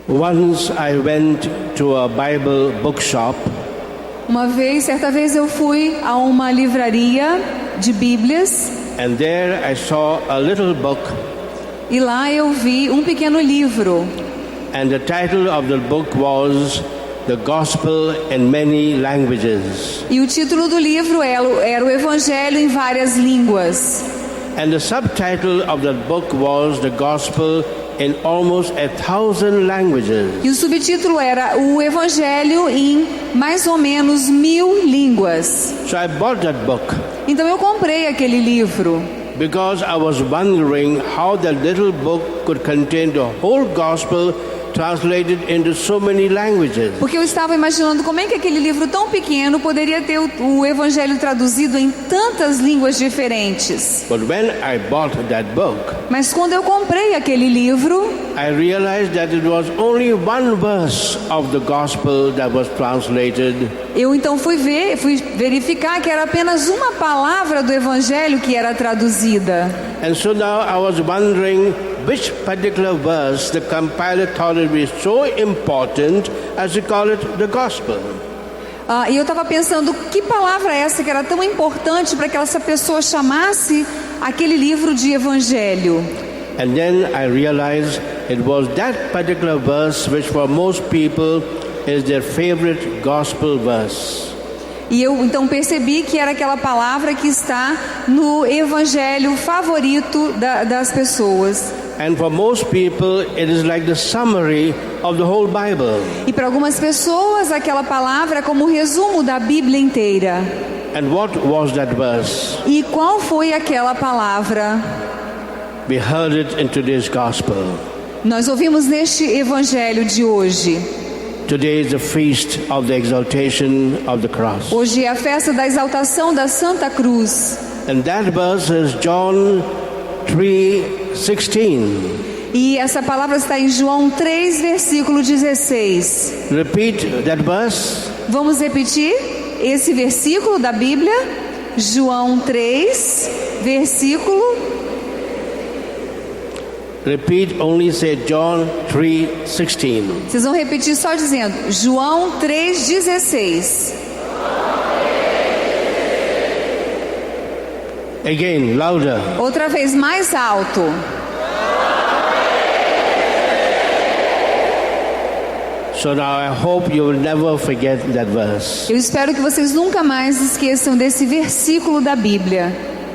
Once I went to a Bible bookshop Certa vez eu fui a uma livraria de Bíblias and there I saw a little book e lá eu vi um pequeno livro. and the title of the book was The Gospel in Many Languages. E o título do livro era o Evangelho em várias línguas. And the subtitle of the book was The Gospel in almost 1,000 languages. E o subtítulo era o Evangelho em mais ou menos 1000 línguas. So I bought that book Então eu comprei aquele livro, because I was wondering how that little book could contain the whole gospel translated into so many languages. porque eu estava imaginando como é que aquele livro tão pequeno poderia ter o Evangelho traduzido em tantas línguas diferentes. But when I bought that book, Mas quando eu comprei aquele livro, I realized that it was only one verse of the gospel that was translated. eu então fui verificar que era apenas uma palavra do Evangelho que era traduzida. And so now I was wondering which particular verse the compiler thought it was so important as to call it the gospel. E eu estava pensando, que palavra é essa que era tão importante para que essa pessoa chamasse aquele livro de Evangelho? And then I realized it was that particular verse which for most people is their favorite gospel verse. E eu então percebi que era aquela palavra que está no Evangelho favorito das pessoas. And for most people it is like the summary of the whole Bible. E para algumas pessoas aquela palavra é como o resumo da Bíblia inteira. And what was that verse? E qual foi aquela palavra? We heard it in today's gospel. Nós ouvimos neste Evangelho de hoje. Today is the feast of the exaltation of the cross. Hoje é a festa da exaltação da Santa Cruz. And that verse is John 3:16. E essa palavra está em João 3, versículo 16. Repeat that verse. Vamos repetir esse versículo da Bíblia? João 3, versículo. Repeat, only say John 3:16. Vocês vão repetir só dizendo João 3,16. Again, louder. Outra vez, mais alto. So now I hope you will never forget that verse. Eu espero que vocês nunca mais esqueçam desse versículo da Bíblia.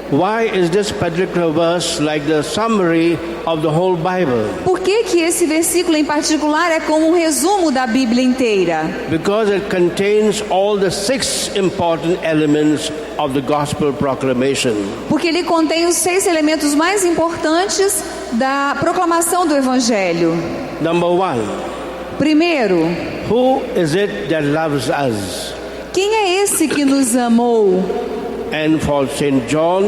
Why is this particular verse like the summary of the whole Bible? Por que esse versículo em particular é como um resumo da Bíblia inteira? Because it contains all the 6 important elements of the gospel proclamation. Porque ele contém os 6 elementos mais importantes da proclamação do Evangelho. Number 1. Primeiro, Who is it that loves us? quem é esse que nos amou? And for St. John,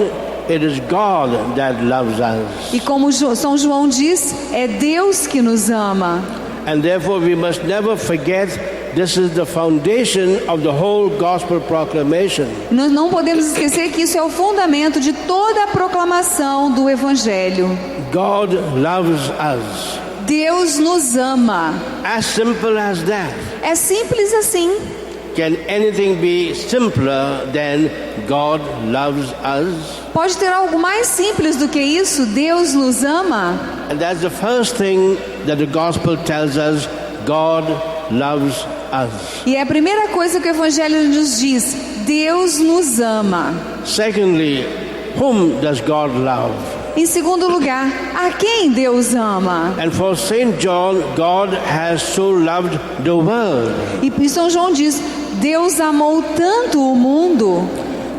it is God that loves us. E como São João diz, é Deus que nos ama. And therefore we must never forget this is the foundation of the whole gospel proclamation. Nós não podemos esquecer que isso é o fundamento de toda a proclamação do Evangelho. God loves us. Deus nos ama. As simple as that. É simples assim. Can anything be simpler than God loves us? Pode ter algo mais simples do que isso? Deus nos ama. And that's the first thing that the gospel tells us. God loves us. E é a primeira coisa que o Evangelho nos diz: Deus nos ama. Secondly, whom does God love? Em segundo lugar, a quem Deus ama? And for St. John, God has so loved the world. E São João diz: Deus amou tanto o mundo.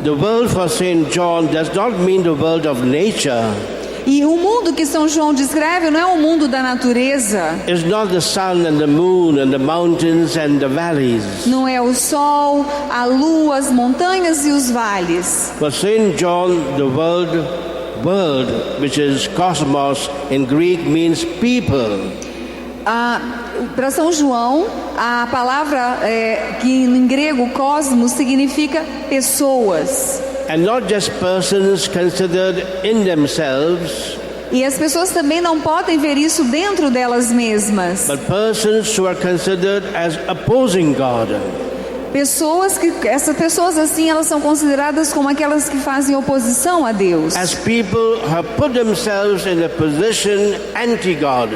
The world for St. John does not mean the world of nature. E o mundo que São João descreve não é o mundo da natureza. It's not the sun and the moon and the mountains and the valleys. Não é o sol, a lua, as montanhas e os vales. For St. John, the world, which is cosmos in Greek, means people. Para São João, a palavra que em grego cosmos significa pessoas. And not just persons considered in themselves, E as pessoas também não podem ver isso dentro delas mesmas. but persons who are considered as opposing God. Essas pessoas assim, elas são consideradas como aquelas que fazem oposição a Deus. As people who have put themselves in a position anti-God.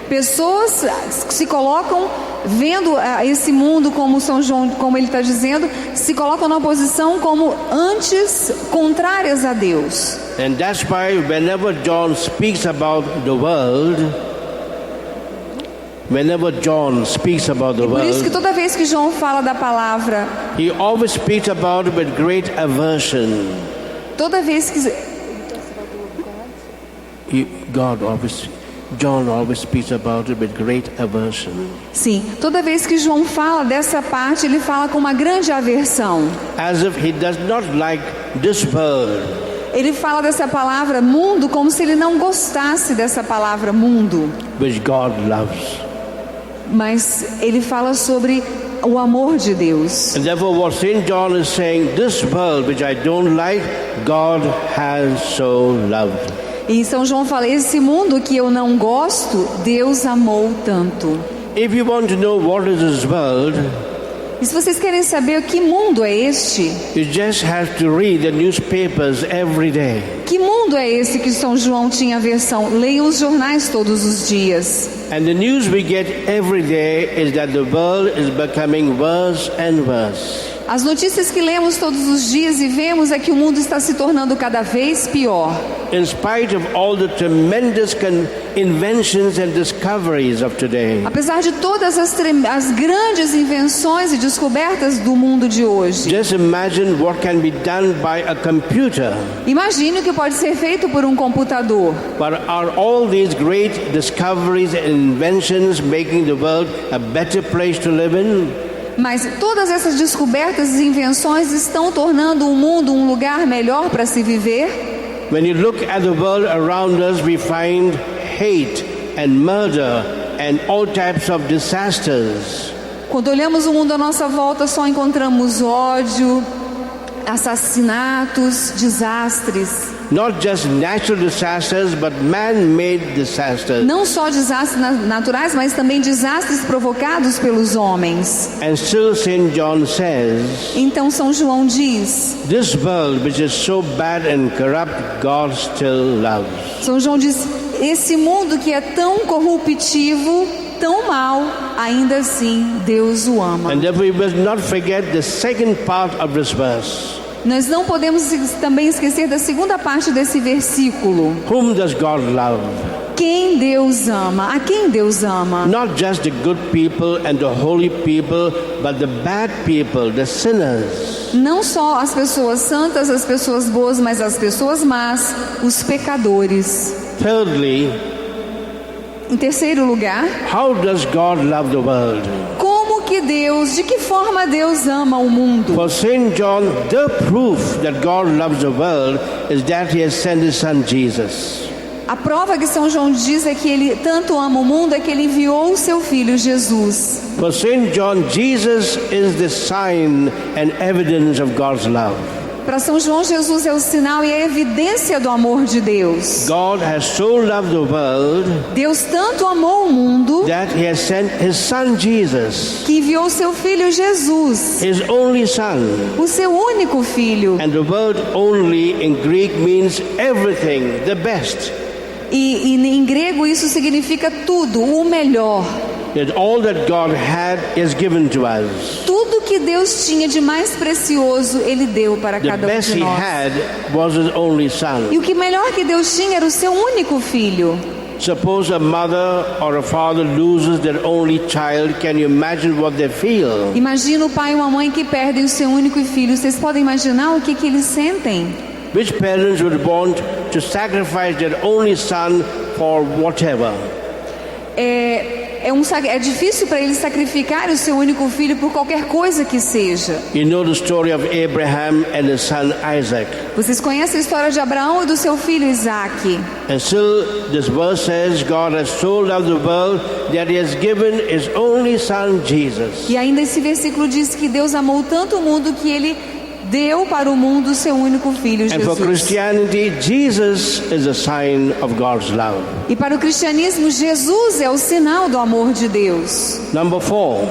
Pessoas que se colocam vendo esse mundo como São João, como ele está dizendo, se colocam na posição como antes contrárias a Deus. And that's why whenever John speaks about the world, Por isso que toda vez que João fala da palavra, he always speaks about it with great aversion. Toda vez que John always speaks about it with great aversion. Sim, toda vez que João fala dessa parte, ele fala com uma grande aversão. As if he does not like this world. Ele fala dessa palavra mundo como se ele não gostasse dessa palavra mundo. Which God loves. Mas ele fala sobre o amor de Deus. And therefore what St. John is saying, this world which I don't like, God has so loved. E São João fala, esse mundo que eu não gosto, Deus amou tanto. If you want to know what is this world, e se vocês querem saber que mundo é este, you just have to read the newspapers every day. Que mundo é esse que São João tinha versão? Leiam os jornais todos os dias. And the news we get every day is that the world is becoming worse and worse. As notícias que lemos todos os dias e vemos é que o mundo está se tornando cada vez pior. In spite of all the tremendous inventions and discoveries of today. Apesar de todas as grandes invenções e descobertas do mundo de hoje. Just imagine what can be done by a computer. Imagine o que pode ser feito por um computador. But are all these great discoveries and inventions making the world a better place to live in? Mas todas essas descobertas e invenções estão tornando o mundo um lugar melhor para se viver? When you look at the world around us, we find hate and murder and all types of disasters. Quando olhamos o mundo à nossa volta, só encontramos ódio, assassinatos, desastres. Not just natural disasters, but man-made disasters. Não só desastres naturais, mas também desastres provocados pelos homens. And still St. John says, então São João diz, this world which is so bad and corrupt, God still loves. São João diz, esse mundo que é tão corruptivo, tão mal, ainda assim Deus o ama. And therefore we must not forget the second part of this verse. Nós não podemos também esquecer da segunda parte desse versículo. Whom does God love? Quem Deus ama? A quem Deus ama? Not just the good people and the holy people, but the bad people, the sinners. Não só as pessoas santas, as pessoas boas, mas as pessoas más, os pecadores. Thirdly, em terceiro lugar, how does God love the world? De que forma Deus ama o mundo? For St. John, the proof that God loves the world is that He has sent His Son Jesus. A prova que São João diz é que Ele tanto ama o mundo é que Ele enviou o seu Filho Jesus. For St. John, Jesus is the sign and evidence of God's love. Para São João, Jesus é o sinal e a evidência do amor de Deus. God has so loved the world. Deus tanto amou o mundo that He has sent His Son Jesus. Que enviou o seu Filho Jesus. His only Son. O seu único Filho. And the word "only" in Greek means everything, the best. E em grego isso significa tudo, o melhor. That all that God had is given to us. Tudo que Deus tinha de mais precioso, Ele deu para cada um de nós. The best He had was His only Son. E o que melhor que Deus tinha era o seu único filho. Suppose a mother or a father loses their only child. Can you imagine what they feel? Imagina o pai e uma mãe que perdem o seu único filho. Vocês podem imaginar o que eles sentem? Which parents would want to sacrifice their only son for whatever? É difícil para eles sacrificarem o seu único filho por qualquer coisa que seja. You know the story of Abraham and his son Isaac. Vocês conhecem a história de Abraão e do seu filho Isaac. And still this verse says God has so loved the world that He has given His only Son Jesus. E ainda esse versículo diz que Deus amou tanto o mundo que Ele deu para o mundo o seu único filho, And for Jesus. Christianity, Jesus is a sign of God's love. E para o cristianismo, Jesus é o sinal do amor de Deus. Number 4,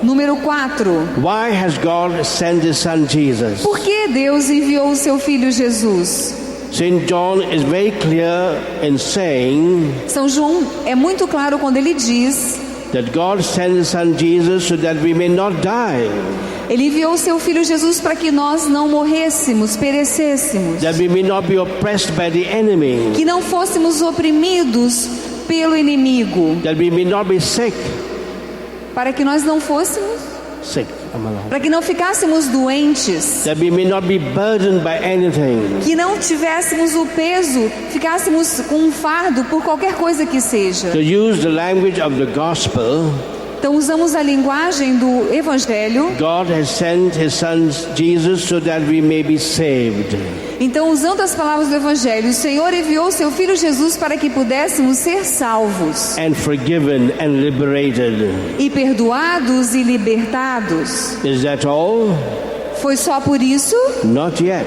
Número 4. why has God sent His Son Jesus? Por que Deus enviou o seu filho Jesus? St. John is very clear in saying São João é muito claro quando ele diz: that God sent His Son Jesus so that we may not die, Ele enviou o seu filho Jesus para que nós não morrêssemos, perecêssemos, that we may not be oppressed by the enemy, que não fôssemos oprimidos pelo inimigo, that we may not be sick. para que nós não fôssemos, Sick, I'm alone. para que não ficássemos doentes, That we may not be burdened by anything, que não tivéssemos o peso, ficássemos com um fardo por qualquer coisa que seja. to use the language of the gospel. Então usamos a linguagem do Evangelho. God has sent His Son Jesus so that we may be saved. Então, usando as palavras do Evangelho, o Senhor enviou o seu Filho Jesus para que pudéssemos ser salvos And forgiven and liberated. e perdoados e libertados. Is that all? Foi só por isso? Not yet.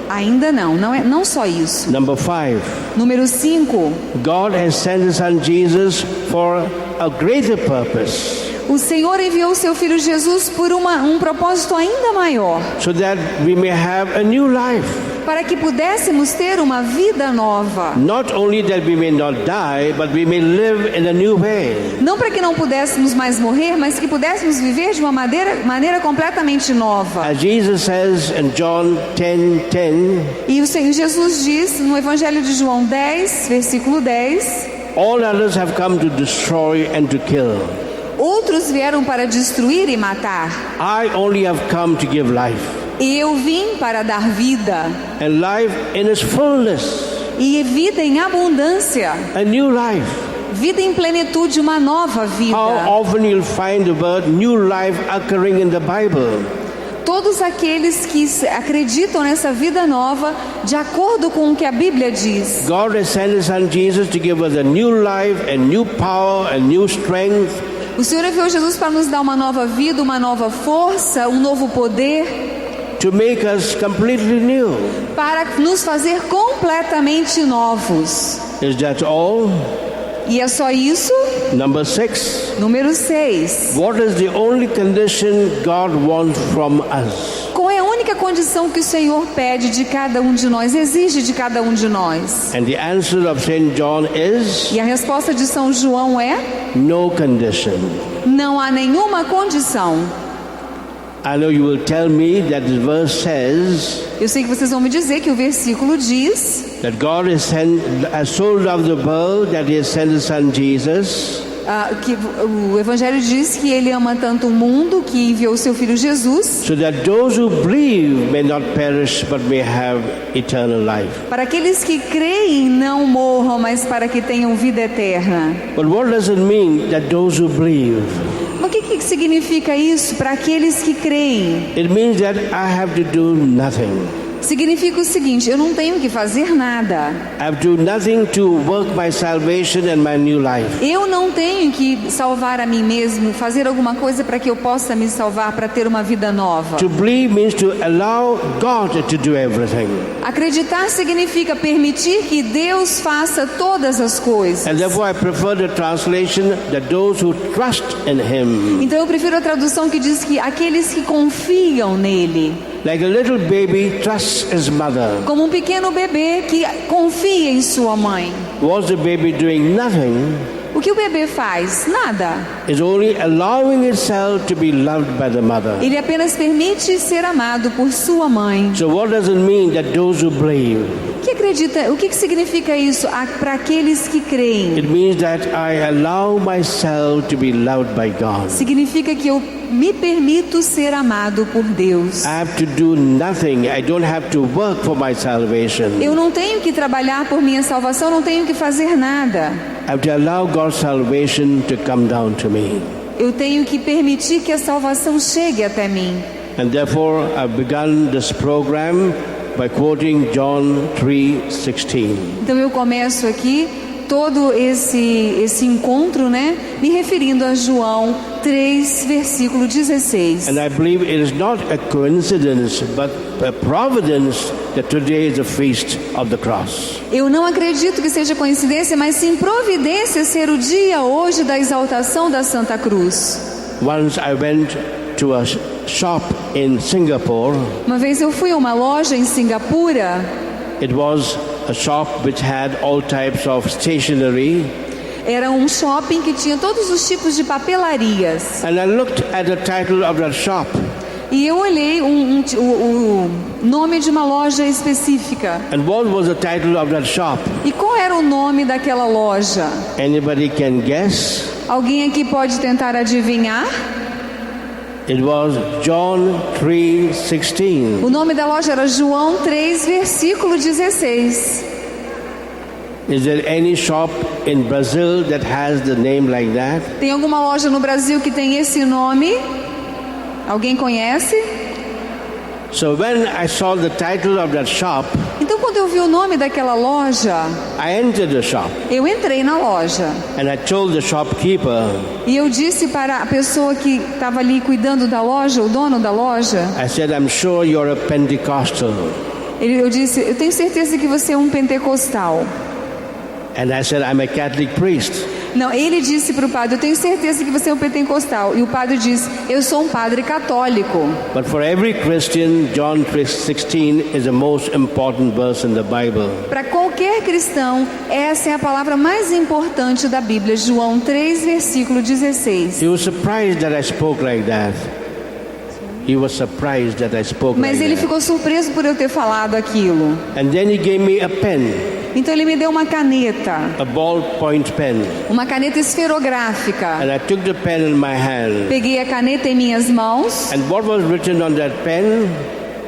Ainda não, não só isso. Number 5. Número 5. God has sent His Son Jesus for a greater purpose, O Senhor enviou o seu Filho Jesus por um propósito ainda maior, so that we may have a new life. para que pudéssemos ter uma vida nova. Not only that we may not die, but we may live in a new way. Não para que não pudéssemos mais morrer, mas que pudéssemos viver de uma maneira completamente nova. As Jesus says in John 10:10, E o Senhor Jesus diz no Evangelho de João 10, versículo 10: all others have come to destroy and to kill. Outros vieram para destruir e matar. I only have come to give life, Eu vim para dar vida, and life in its fullness, e vida em abundância, a new life. vida em plenitude, uma nova vida. How often you'll find the word new life occurring in the Bible. Todos aqueles que acreditam nessa vida nova, de acordo com o que a Bíblia diz. God has sent His Son Jesus to give us a new life and new power and new strength. O Senhor enviou Jesus para nos dar uma nova vida, uma nova força, um novo poder, To make us completely new. para nos fazer completamente novos. Is that all? E é só isso? Number 6. Número 6. What is the only condition God wants from us? Qual é a única condição que o Senhor pede de cada um de nós, exige de cada um de nós? And the answer of St. John is E a resposta de São João é: no condition. não há nenhuma condição. I know you will tell me that the verse says Eu sei que vocês vão me dizer que o versículo diz that God has so loved the world that He has sent His Son Jesus, que o Evangelho diz que Ele ama tanto o mundo que enviou o seu Filho Jesus, so that those who believe may not perish but may have eternal life. para aqueles que creem não morram, mas para que tenham vida eterna. But what does it mean that those who believe? O que significa isso para aqueles que creem? It means that I have to do nothing. Significa o seguinte: eu não tenho que fazer nada. I have to do nothing to work my salvation and my new life. Eu não tenho que salvar a mim mesmo, fazer alguma coisa para que eu possa me salvar, para ter uma vida nova. To believe means to allow God to do everything. Acreditar significa permitir que Deus faça todas as coisas. And therefore I prefer the translation that those who trust in Him. Então eu prefiro a tradução que diz que aqueles que confiam nele. Like a little baby trusts his mother. Como um pequeno bebê que confia em sua mãe. What's the baby doing? Nothing. O que o bebê faz? Nada. It's only allowing itself to be loved by the mother. Ele apenas permite ser amado por sua mãe. So what does it mean that those who believe? O que significa isso para aqueles que creem? It means that I allow myself to be loved by God. Significa que eu me permito ser amado por Deus. I have to do nothing. I don't have to work for my salvation. Eu não tenho que trabalhar por minha salvação, não tenho que fazer nada. I have to allow God's salvation to come down to me. Eu tenho que permitir que a salvação chegue até mim. And therefore I've begun this program by quoting John 3:16. Então eu começo aqui todo esse encontro, né, me referindo a João 3, versículo 16. And I believe it is not a coincidence, but a providence that today is the feast of the cross. Eu não acredito que seja coincidência, mas sim providência ser o dia hoje da exaltação da Santa Cruz. Once I went to a shop in Singapore. Uma vez eu fui a uma loja em Singapura. It was a shop which had all types of stationery. Era um shopping que tinha todos os tipos de papelarias. And I looked at the title of that shop. E eu olhei o nome de uma loja específica. And what was the title of that shop? E qual era o nome daquela loja? Anybody can guess? Alguém aqui pode tentar adivinhar? It was John 3:16. O nome da loja era João 3, versículo 16. Is there any shop in Brazil that has the name like that? Tem alguma loja no Brasil que tem esse nome? Alguém conhece? So when I saw the title of that shop, Então quando eu vi o nome daquela loja, I entered the shop eu entrei na loja. and I told the shopkeeper, E eu disse para a pessoa que estava ali cuidando da loja, o dono da loja, I said, I'm sure you're a Pentecostal. eu disse, eu tenho certeza que você é um pentecostal. And I said, I'm a Catholic priest. Não, ele disse para o padre, eu tenho certeza que você é um pentecostal. E o padre disse, eu sou um padre católico. But for every Christian, John 3:16 is the most important verse in the Bible. Para qualquer cristão, essa é a palavra mais importante da Bíblia, João 3, versículo 16. He was surprised that I spoke like that. He was surprised that I spoke Mas like ele that. ficou surpreso por eu ter falado aquilo. And then he gave me a pen, Então ele me deu uma caneta, a ballpoint pen. uma caneta esferográfica. And I took the pen in my hand. Peguei a caneta em minhas mãos. And what was written on that pen?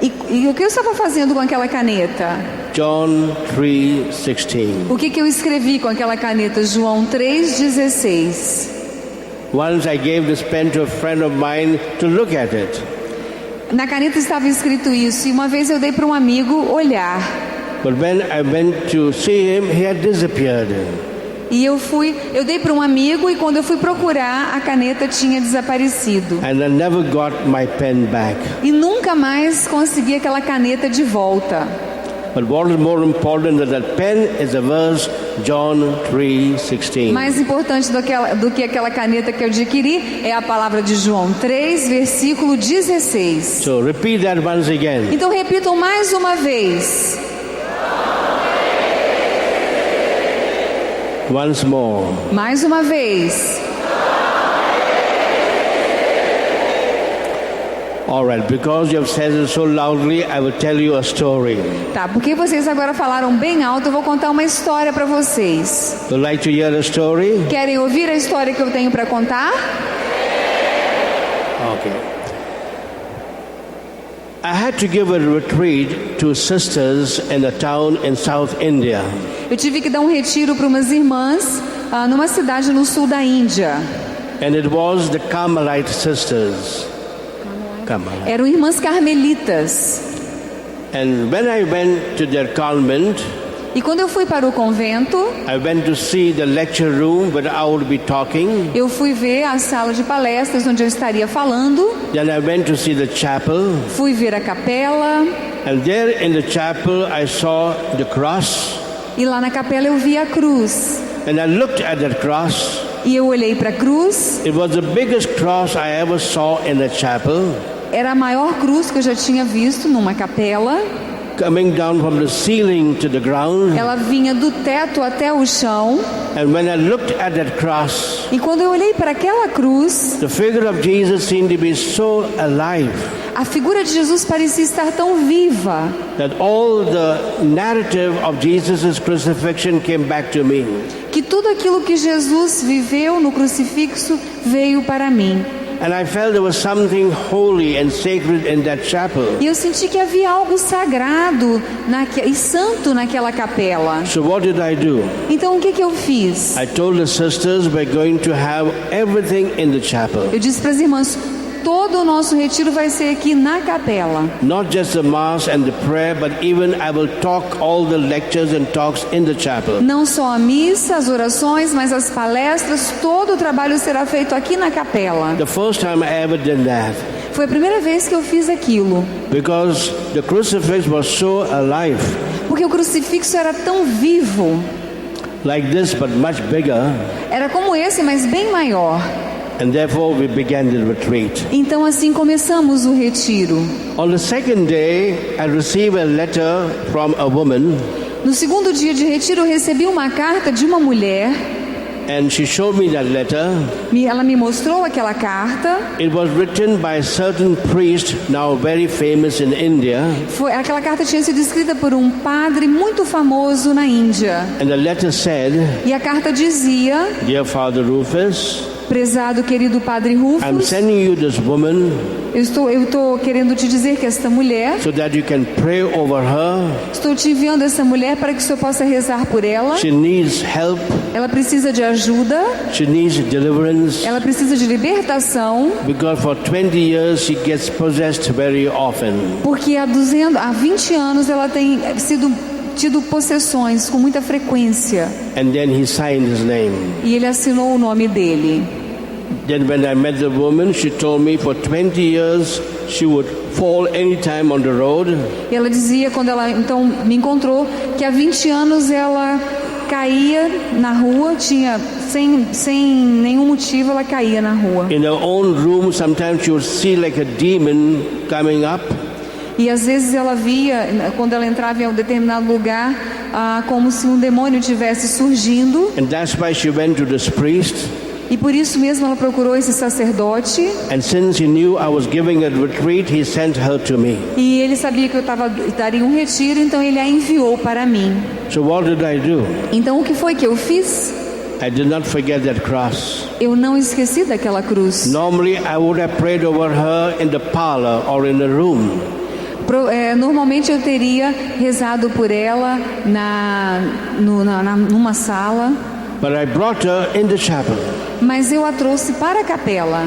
E o que eu estava fazendo com aquela caneta? John 3:16. O que eu escrevi com aquela caneta? João 3,16. Once I gave this pen to a friend of mine to look at it. Na caneta estava escrito isso, e uma vez eu dei para um amigo olhar. But when I went to see him, he had disappeared. E eu dei para um amigo, e quando eu fui procurar, a caneta tinha desaparecido. And I never got my pen back. E nunca mais consegui aquela caneta de volta. But what is more important than that pen is the verse John 3:16. Mais importante do que aquela caneta que eu adquiri é a palavra de João 3, versículo 16. So repeat that once again. Então repitam mais uma vez. Once more. Mais uma vez. All right, because you have said it so loudly, I will tell you a story. Tá, porque vocês agora falaram bem alto, eu vou contar uma história para vocês. Would like to hear a story? Querem ouvir a história que eu tenho para contar? Okay. I had to give a retreat to sisters in a town in South India. Eu tive que dar um retiro para umas irmãs numa cidade no sul da Índia. And it was the Carmelite sisters. Carmelite. Eram irmãs carmelitas. And when I went to their convent, E quando eu fui para o convento, I went to see the lecture room where I would be talking. eu fui ver a sala de palestras onde eu estaria falando. Then I went to see the chapel. Fui ver a capela. And there in the chapel I saw the cross. E lá na capela eu vi a cruz. And I looked at that cross. E eu olhei para a cruz. It was the biggest cross I ever saw in the chapel. Era a maior cruz que eu já tinha visto numa capela. Coming down from the ceiling to the ground. Ela vinha do teto até o chão. And when I looked at that cross, E quando eu olhei para aquela cruz, the figure of Jesus seemed to be so alive a figura de Jesus parecia estar tão viva that all the narrative of Jesus' crucifixion came back to me. que tudo aquilo que Jesus viveu no crucifixo veio para mim. And I felt there was something holy and sacred in that chapel. E eu senti que havia algo sagrado e santo naquela capela. So what did I do? Então o que eu fiz? I told the sisters we're going to have everything in the chapel. Eu disse para as irmãs, todo o nosso retiro vai ser aqui na capela. Not just the mass and the prayer, but even I will talk all the lectures and talks in the chapel. Não só a missa, as orações, mas as palestras, todo o trabalho será feito aqui na capela. The first time I ever did that, Foi a primeira vez que eu fiz aquilo, because the crucifix was so alive, porque o crucifixo era tão vivo. like this but much bigger, Era como esse, mas bem maior. and therefore we began the retreat. Então assim começamos o retiro. On the second day, I received a letter from a woman, No segundo dia de retiro, eu recebi uma carta de uma mulher. and she showed me that letter. Ela me mostrou aquela carta. It was written by a certain priest, now very famous in India, Aquela carta tinha sido escrita por um padre muito famoso na Índia. and the letter said, E a carta dizia: "Dear Father Rufus, prezado querido padre I'm Rufus, sending you this woman eu estou querendo te dizer que esta mulher, so that you can pray over her. estou te enviando essa mulher para que o senhor possa rezar por ela. She needs help, Ela precisa de ajuda, she needs deliverance, ela precisa de libertação, because for 20 years she gets possessed very often." porque há 20 anos ela tem tido possessões com muita frequência. And then he signed his name. E ele assinou o nome dele. Then when I met the woman, she told me for 20 years she would fall anytime on the road. E ela dizia, quando ela então me encontrou, que há 20 anos ela caía na rua, sem nenhum motivo ela caía na rua. In her own room, sometimes she would see like a demon coming up. E às vezes ela via, quando ela entrava em um determinado lugar, como se um demônio estivesse surgindo. And that's why she went to this priest. E por isso mesmo ela procurou esse sacerdote. And since he knew I was giving a retreat, he sent her to me. E ele sabia que eu daria um retiro, então ele a enviou para mim. So what did I do? Então o que foi que eu fiz? I did not forget that cross. Eu não esqueci daquela cruz. Normally I would have prayed over her in the parlor or in the room. Normalmente eu teria rezado por ela numa sala. But I brought her in the chapel Mas eu a trouxe para a capela.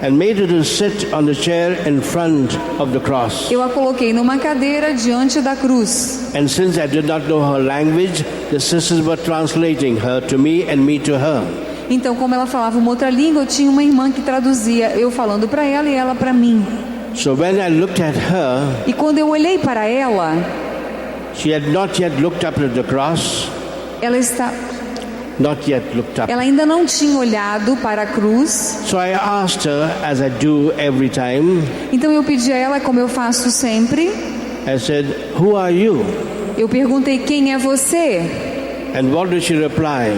and made her to sit on the chair in front of the cross. Eu a coloquei numa cadeira diante da cruz. And since I did not know her language, the sisters were translating her to me and me to her. Então, como ela falava uma outra língua, eu tinha uma irmã que traduzia, eu falando para ela e ela para mim. So when I looked at her, E quando eu olhei para ela, she had not yet looked up at the cross, ela ainda não tinha olhado para a cruz. So I asked her, as I do every time, Então eu pedi a ela, como eu faço sempre, I said, "Who are you?" eu perguntei: quem é você? And what did she reply?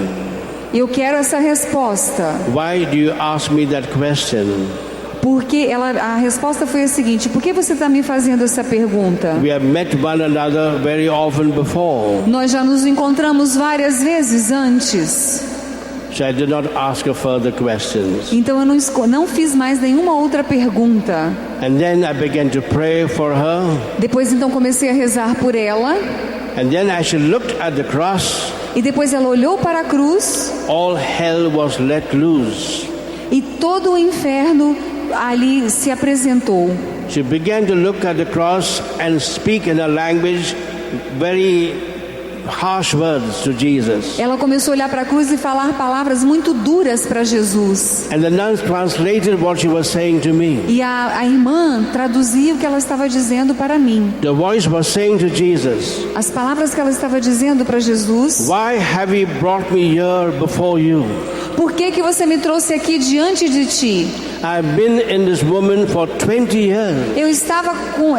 Eu quero essa resposta. "Why do you ask me that question?" Porque a resposta foi a seguinte: por que você está me fazendo essa pergunta? We have met one another very often before. Nós já nos encontramos várias vezes antes. So I did not ask her further questions. Então eu não fiz mais nenhuma outra pergunta. And then I began to pray for her. Depois então comecei a rezar por ela. And then as she looked at the cross, E depois ela olhou para a cruz. all hell was let loose. E todo o inferno ali se apresentou. She began to look at the cross and speak in a language very harsh words to Jesus. Ela começou a olhar para a cruz e falar palavras muito duras para Jesus. And the nuns translated what she was saying to me. E a irmã traduzia o que ela estava dizendo para mim. The voice was saying to Jesus, As palavras que ela estava dizendo para Jesus: "Why have you brought me here before you? por que você me trouxe aqui diante de ti? I've been in this woman for 20 years. Eu estava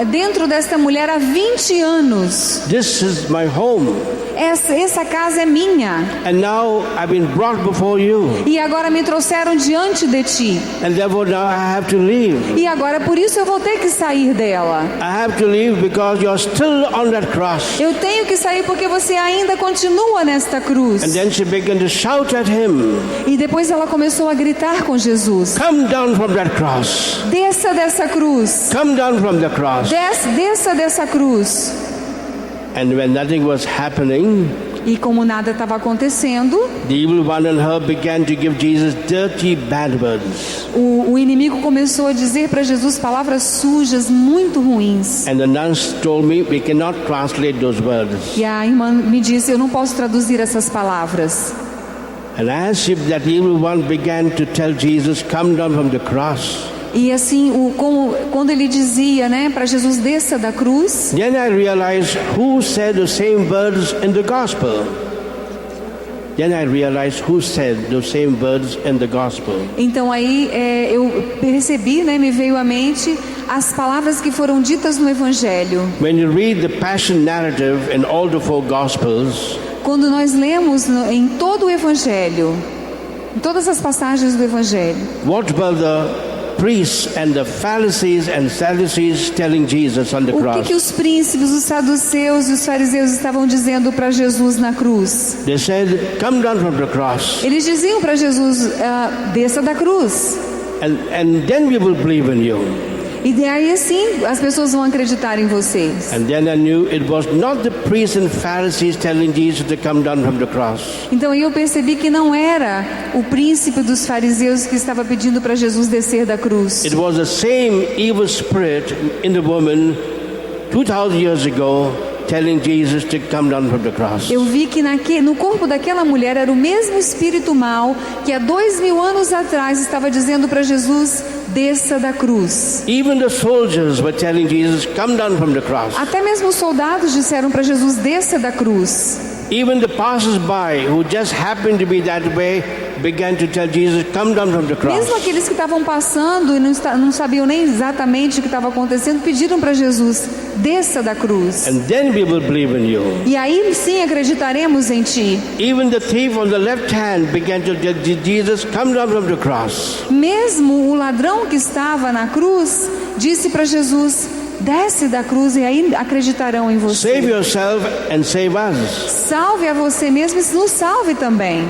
dentro desta mulher há 20 anos. This is my home. Essa casa é minha. And now I've been brought before you. E agora me trouxeram diante de ti. And therefore now I have to leave. E agora por isso eu vou ter que sair dela. I have to leave because you're still on that cross." Eu tenho que sair porque você ainda continua nesta cruz. And then she began to shout at him, E depois ela começou a gritar com Jesus: "Come down from that cross. desça dessa cruz. Come down from the cross." Desça dessa cruz. And when nothing was happening, E como nada estava acontecendo, the evil one and her began to give Jesus dirty, bad words. o inimigo começou a dizer para Jesus palavras sujas, muito ruins. And the nuns told me we cannot translate those words. E a irmã me disse, eu não posso traduzir essas palavras. And as if that evil one began to tell Jesus, come down from the cross. E assim, quando ele dizia, né, para Jesus, desça da cruz, Then I realized who said the same words in the gospel. então aí eu percebi, né, me veio à mente as palavras que foram ditas no Evangelho. When you read the Passion narrative in all the 4 Gospels, quando nós lemos em todo o Evangelho, em todas as passagens do Evangelho, what were the priests and the Pharisees and Sadducees telling Jesus on the cross? O que os príncipes, os saduceus e os fariseus estavam dizendo para Jesus na cruz? They said, "Come down from the cross." Eles diziam para Jesus, desça da cruz. And then we will believe in you. E daí assim as pessoas vão acreditar em vocês. And then I knew it was not the priests and Pharisees telling Jesus to come down from the cross. Então eu percebi que não era o príncipe dos fariseus que estava pedindo para Jesus descer da cruz. It was the same evil spirit in the woman 2000 years ago telling Jesus to come down from the cross. Eu vi que no corpo daquela mulher era o mesmo espírito mau que há 2000 anos atrás estava dizendo para Jesus, desça da cruz. Even the soldiers were telling Jesus, come down from the cross. Até mesmo os soldados disseram para Jesus, desça da cruz. Even the passers-by who just happened to be that way began to tell Jesus, come down from the cross. Mesmo aqueles que estavam passando e não sabiam nem exatamente o que estava acontecendo, pediram para Jesus, desça da cruz. And then we will believe in you. E aí sim acreditaremos em ti. Even the thief on the left hand began to tell Jesus, come down from the cross. Mesmo o ladrão que estava na cruz disse para Jesus, desce da cruz, e aí acreditarão em você. Save yourself and save us. Salve a você mesmo e nos salve também.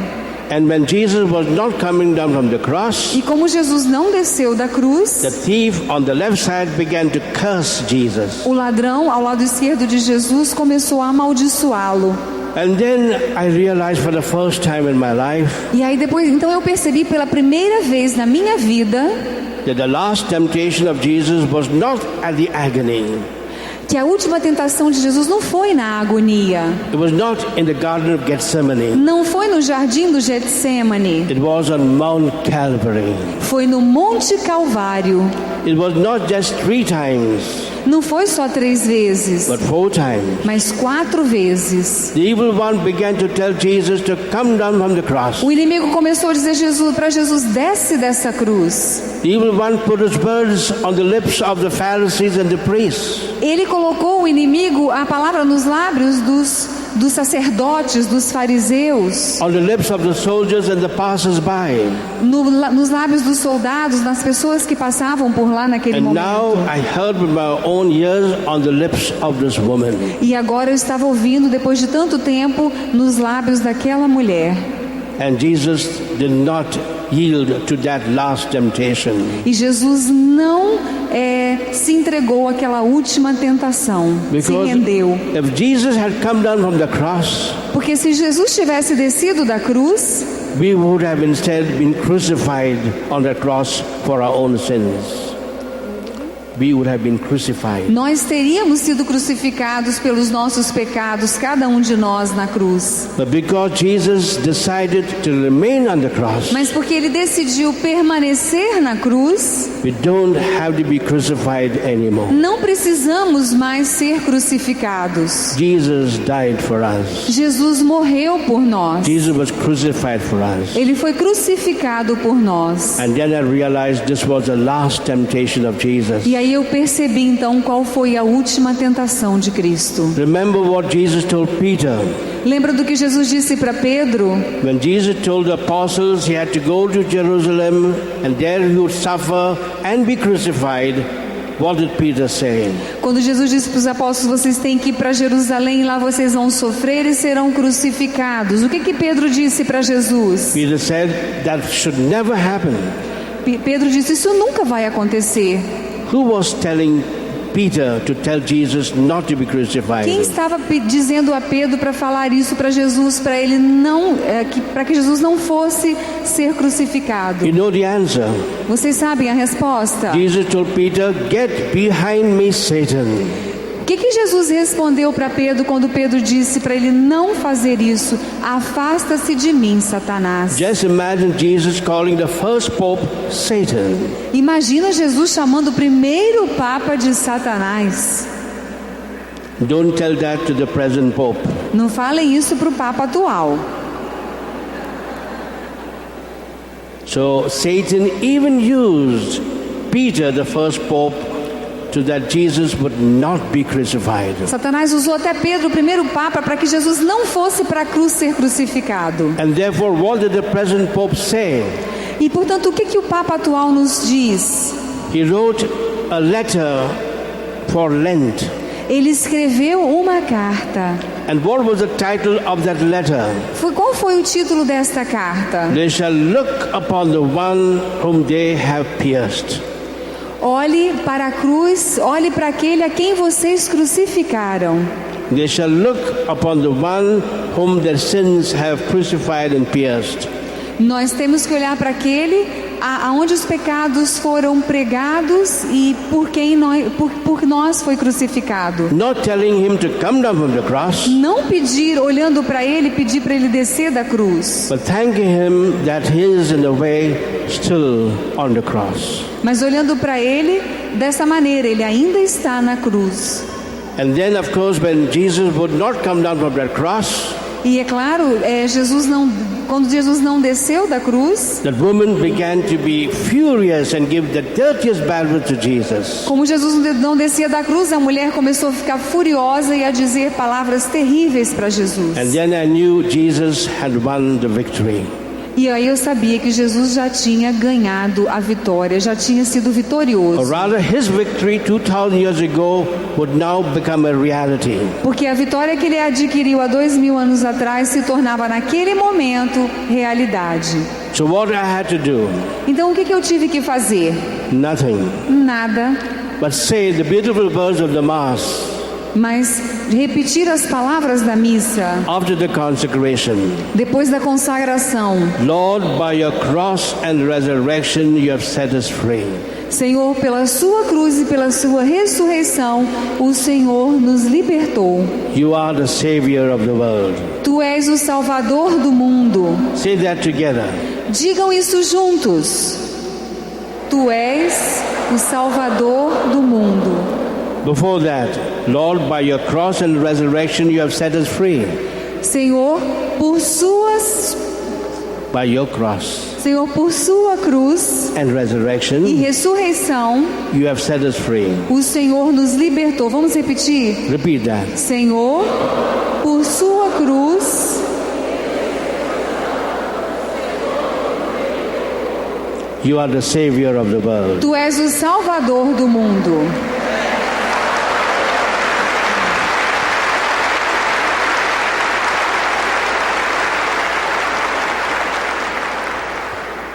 And when Jesus was not coming down from the cross, E como Jesus não desceu da cruz, the thief on the left side began to curse Jesus. o ladrão ao lado esquerdo de Jesus começou a amaldiçoá-lo. And then I realized for the first time in my life E aí depois, então eu percebi pela primeira vez na minha vida that the last temptation of Jesus was not at the agony. que a última tentação de Jesus não foi na agonia, It was not in the Garden of Gethsemane. não foi no jardim do Getsemane, It was on Mount Calvary. foi no Monte Calvário. It was not just 3 times, Não foi só 3 vezes, but 4 times. mas 4 vezes. The evil one began to tell Jesus to come down from the cross. O inimigo começou a dizer para Jesus, desce dessa cruz. The evil one put his words on the lips of the Pharisees and the priests. Ele colocou o inimigo, a palavra nos lábios dos sacerdotes, dos fariseus, On the lips of the soldiers and the passers-by. nos lábios dos soldados, nas pessoas que passavam por lá naquele And momento. now I heard with my own ears on the lips of this woman. E agora eu estava ouvindo, depois de tanto tempo, nos lábios daquela mulher. And Jesus did not yield to that last temptation. E Jesus não se entregou àquela última tentação, se Because rendeu. if Jesus had come down from the cross, Porque se Jesus tivesse descido da cruz, we would have instead been crucified on the cross for our own sins. We would have been crucified. nós teríamos sido crucificados pelos nossos pecados, cada um de nós na cruz. But because Jesus decided to remain on the cross, Mas porque ele decidiu permanecer na cruz, we don't have to be crucified anymore. não precisamos mais ser crucificados. Jesus died for us. Jesus morreu por nós. Jesus was crucified for us. Ele foi crucificado por nós. And then I realized this was the last temptation of Jesus. E aí eu percebi então qual foi a última tentação de Cristo. Remember what Jesus told Peter. Lembra do que Jesus disse para Pedro? When Jesus told the apostles he had to go to Jerusalem and there he would suffer and be crucified, what did Peter say? Quando Jesus disse para os apóstolos, vocês têm que ir para Jerusalém e lá vocês vão sofrer e serão crucificados. O que Pedro disse para Jesus? Peter said that should never happen. Pedro disse, isso nunca vai acontecer. Who was telling Peter to tell Jesus not to be crucified? Quem estava dizendo a Pedro para falar isso para Jesus, para ele não, para que Jesus não fosse ser crucificado? You know the answer. Vocês sabem a resposta? Jesus told Peter, "Get behind me, Satan." O que Jesus respondeu para Pedro quando Pedro disse para ele não fazer isso? Afasta-se de mim, Satanás. Just imagine Jesus calling the first pope Satan. Imagina Jesus chamando o primeiro papa de Satanás. Don't tell that to the present pope. Não falem isso para o papa atual. So Satan even used Peter, the first pope, so that Jesus would not be crucified. Satanás usou até Pedro, o primeiro papa, para que Jesus não fosse para a cruz ser crucificado. And therefore, what did the present pope say? E portanto, o que o papa atual nos diz? He wrote a letter for Lent. Ele escreveu uma carta. And what was the title of that letter? Qual foi o título desta carta? They shall look upon the one whom they have pierced. Olhe para a cruz, olhe para aquele a quem vocês crucificaram. They shall look upon the one whom their sins have crucified and pierced. Nós temos que olhar para aquele aonde os pecados foram pregados e por nós foi crucificado. Not telling him to come down from the cross, Não pedir, olhando para ele, pedir para ele descer da cruz, but thanking him that he is in a way still on the cross. mas olhando para ele dessa maneira, ele ainda está na cruz. And then, of course, when Jesus would not come down from that cross, E é claro, quando Jesus não desceu da cruz, that woman began to be furious and give the dirtiest bad to Jesus. como Jesus não descia da cruz, a mulher começou a ficar furiosa e a dizer palavras terríveis para Jesus. And then I knew Jesus had won the victory. E aí eu sabia que Jesus já tinha ganhado a vitória, já tinha sido Or vitorioso. rather, his victory 2,000 years ago would now become a reality. Porque a vitória que ele adquiriu há 2000 anos atrás se tornava naquele momento realidade. So what I had to do? Então o que eu tive que fazer? Nothing. Nada, But say the beautiful words of the Mass mas repetir as palavras da missa after the consecration. depois da consagração. Lord, by your cross and resurrection, you have set us free. Senhor, pela sua cruz e pela sua ressurreição, o Senhor nos libertou. You are the Savior of the world. Tu és o Salvador do mundo. Say that together. Digam isso juntos. Tu és o Salvador do mundo. Before that, Lord, by your cross and resurrection, you have set us free. Senhor, por sua cruz And e resurrection, ressurreição, you have set us free. o Senhor nos libertou. Vamos repetir? Repeat that. Senhor, por sua cruz You are the Savior of the world. tu és o Salvador do mundo.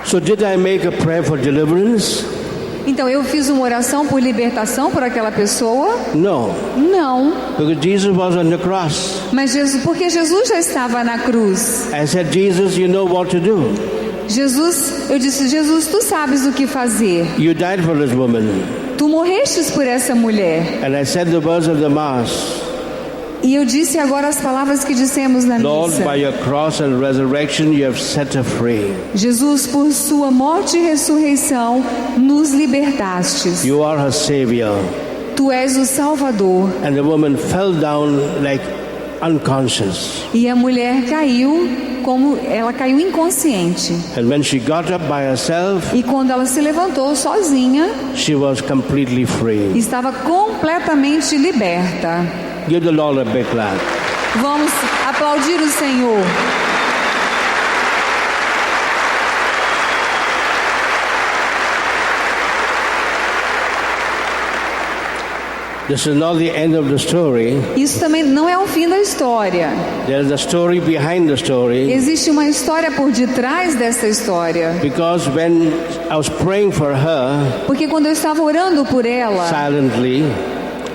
So did I make a prayer for deliverance? Então eu fiz uma oração por libertação por aquela pessoa? No, Não. because Jesus was on the cross. Mas porque Jesus já estava na cruz. I said, Jesus, you know what to do. Eu disse, Jesus, tu sabes o que fazer. You died for this woman. Tu morrestes por essa mulher. And I said the words of the Mass. E eu disse agora as palavras que dissemos na Lord, missa. by your cross and resurrection, you have set her free. Jesus, por sua morte e ressurreição, nos libertastes. You are her Savior. Tu és o Salvador. And the woman fell down like unconscious. E a mulher caiu inconsciente. And when she got up by herself, E quando ela se levantou sozinha, she was completely free. estava completamente liberta. Give the Lord a big clap. Vamos aplaudir o Senhor. This is not the end of the story. Isso também não é o fim da história. There is a story behind the story. Existe uma história por detrás dessa história. Because when I was praying for her Porque quando eu estava orando por ela, silently,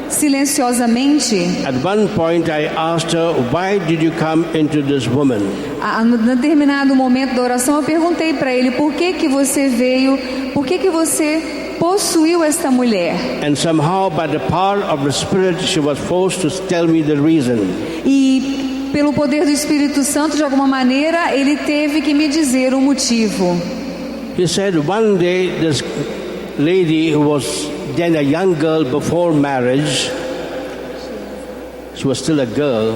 silenciosamente. At one point I asked her, why did you come into this woman? Em determinado momento da oração eu perguntei para ele, por que você veio, por que você possuiu esta mulher? And somehow by the power of the Spirit she was forced to tell me the reason. E pelo poder do Espírito Santo, de alguma maneira, ele teve que me dizer o motivo. He said one day this lady who was then a young girl before marriage, she was still a girl,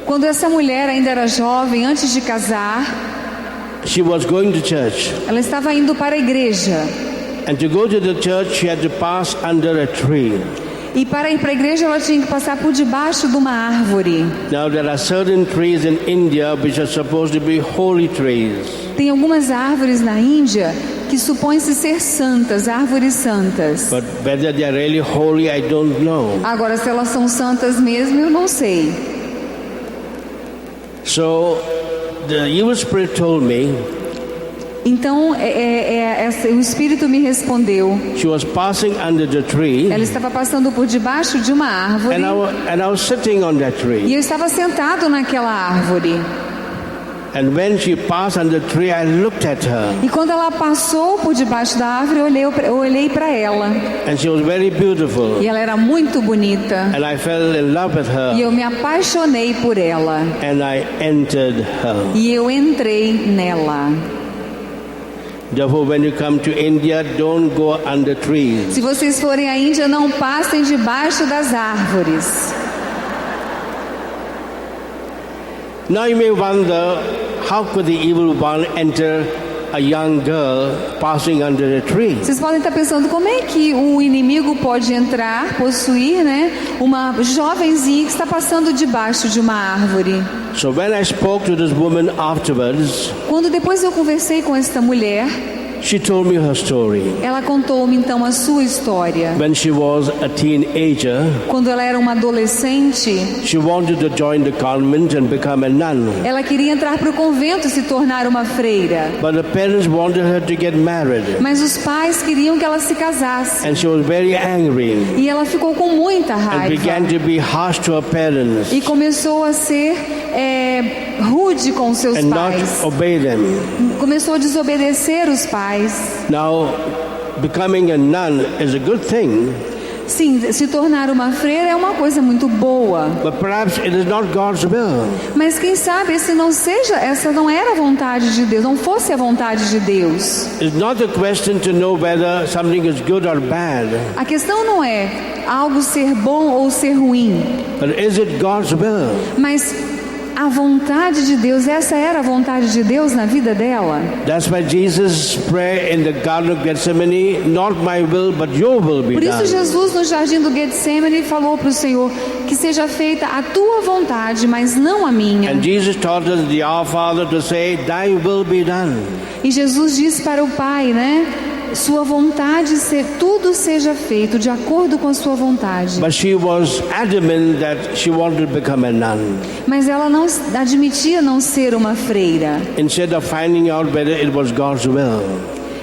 Quando essa mulher ainda era jovem, antes de casar, she was going to church. ela estava indo para a igreja. And to go to the church she had to pass under a tree. E para ir para a igreja ela tinha que passar por debaixo de uma árvore. Now there are certain trees in India which are supposed to be holy trees. Tem algumas árvores na Índia que supõem-se ser santas, árvores santas. But whether they are really holy, I don't know. Agora, se elas são santas mesmo, eu não sei. So the evil spirit told me Então, o Espírito me respondeu. she was passing under the tree, Ela estava passando por debaixo de uma árvore. and I was sitting on that E tree. eu estava sentado naquela árvore. And when she passed under the tree, I looked at her, E quando ela passou por debaixo da árvore, eu olhei para ela. and she was very beautiful. E ela era muito bonita. And I fell in love with E her, eu me apaixonei por ela. and I entered her. E eu entrei nela. Therefore, when you come to India, don't go under trees. Se vocês forem à Índia, não passem debaixo das árvores. Now you may wonder, how could the evil one enter a young girl passing under a tree? Vocês podem estar pensando, como é que o inimigo pode entrar, possuir, né, uma jovenzinha que está passando debaixo de uma árvore? So when I spoke to this woman afterwards, Quando depois eu conversei com esta mulher, she told me her story. ela contou-me então a sua história. When she was a teenager, Quando ela era uma adolescente, she wanted to join the convent and become a nun. ela queria entrar para o convento e se tornar uma freira. But the parents wanted her to get married. Mas os pais queriam que ela se casasse. And she was very angry E ela ficou com muita and began raiva. to be harsh to her parents E começou a ser rude com os seus and not pais. obey them. Começou a desobedecer os pais. Now, becoming a nun is a good thing, Sim, se tornar uma freira é uma coisa muito boa. but perhaps it is not God's will. Mas quem sabe essa não era a vontade de Deus, não fosse a vontade de Deus. It's not a question to know whether something is good or bad, A questão não é algo ser bom ou ser ruim, but is it God's will? mas a vontade de Deus, essa era a vontade de Deus na vida dela. That's why Jesus' prayer in the Garden of Gethsemane, not my will, but your will be Por isso done. Jesus no jardim do Getsemane falou para o Senhor que seja feita a tua vontade, mas não a minha. And Jesus taught us the Our Father to say, thy will be done. E Jesus disse para o Pai, né? Sua vontade, tudo seja feito de acordo com a sua vontade. But she was adamant that she wanted to become a nun. Mas ela não admitia não ser uma freira. Instead of finding out whether it was God's will.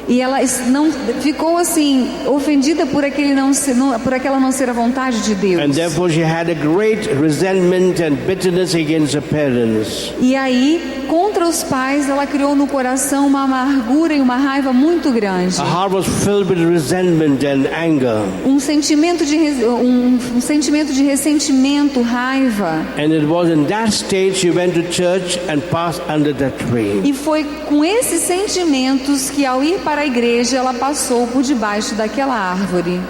E ela não ficou assim ofendida por aquela não ser a vontade de Deus. And therefore she had a great resentment and bitterness against her parents. E aí, contra os pais, ela criou no coração uma amargura e uma raiva muito grande. Her heart was filled with resentment and anger. Um sentimento de ressentimento, raiva. And it was in that state she went to church and passed under that tree. E foi com esses sentimentos que, ao ir para a igreja, ela passou por debaixo daquela árvore.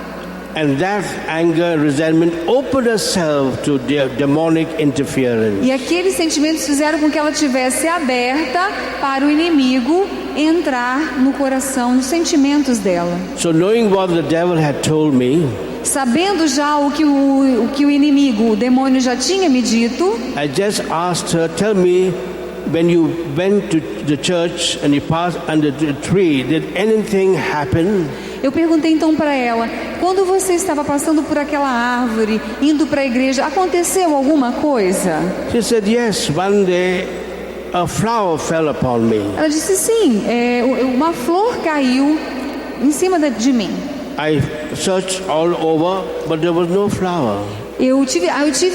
And that anger, resentment opened herself to demonic interference. E aqueles sentimentos fizeram com que ela tivesse aberta para o inimigo entrar no coração, nos sentimentos dela. So knowing what the devil had told me, Sabendo já o que o inimigo, o demônio já tinha me dito, I just asked her, tell me, when you went to the church and you passed under the tree, did anything happen? eu perguntei então para ela, quando você estava passando por aquela árvore, indo para a igreja, aconteceu alguma coisa? She said, yes, one day a flower fell upon me. Ela disse sim, uma flor caiu em cima de mim. I searched all over, but there was no flower. Eu tive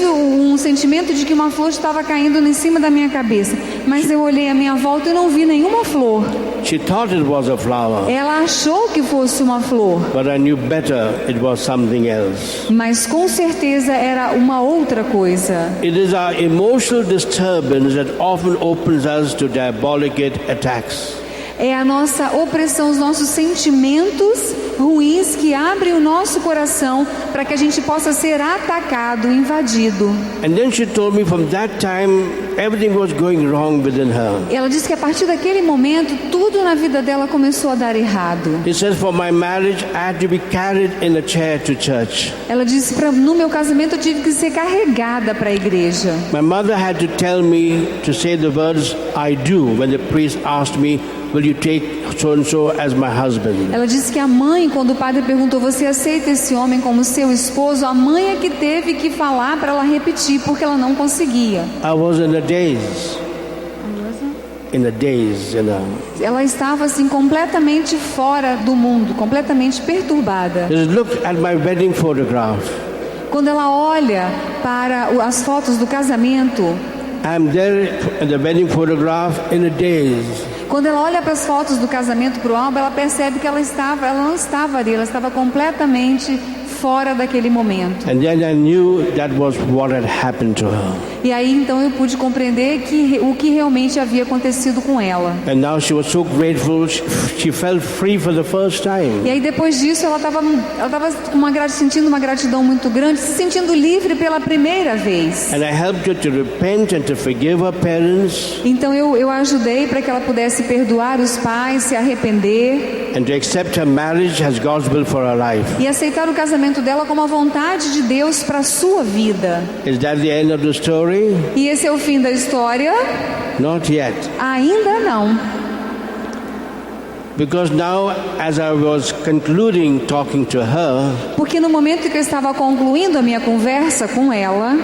um sentimento de que uma flor estava caindo em cima da minha cabeça, mas eu olhei à minha volta e não vi nenhuma flor. She thought it was a flower, Ela achou que fosse uma flor, but I knew better it was something else. mas com certeza era uma outra coisa. It is our emotional disturbance that often opens us to diabolic attacks. É a nossa opressão, os nossos sentimentos ruins que abrem o nosso coração para que a gente possa ser atacado, invadido. And then she told me from that time everything was going wrong within her. Ela disse que a partir daquele momento tudo na vida dela começou a dar errado. He says, for my marriage I had to be carried in a chair to church. Ela disse no meu casamento eu tive que ser carregada para a igreja. My mother had to tell me to say the words I do when the priest asked me, will you take so and so as my husband? Ela disse que a mãe, quando o padre perguntou, você aceita esse homem como seu esposo? A mãe é que teve que falar para ela repetir, porque ela não conseguia. I was in a daze. In a daze, you know. Ela estava assim completamente fora do mundo, completamente perturbada. Just look at my wedding photograph. Quando ela olha para as fotos do casamento, I'm there in the wedding photograph in a daze. quando ela olha para as fotos do casamento, para o álbum, ela percebe que ela não estava ali, ela estava completamente fora daquele momento. And then I knew that was what had happened to her. E aí então eu pude compreender o que realmente havia acontecido com ela. And now she was so grateful, she felt free for the first time. E aí depois disso ela estava sentindo uma gratidão muito grande, se sentindo livre pela primeira vez. And I helped her to repent and to forgive her parents. Então eu ajudei para que ela pudesse perdoar os pais, se arrepender. And to accept her marriage as God's will for her life. E aceitar o casamento dela como a vontade de Deus para a sua vida. Is that the end of the story? E esse é o fim da história? Not yet. Ainda não. Because now, as I was concluding talking to her, Porque no momento que eu estava concluindo a minha conversa com ela,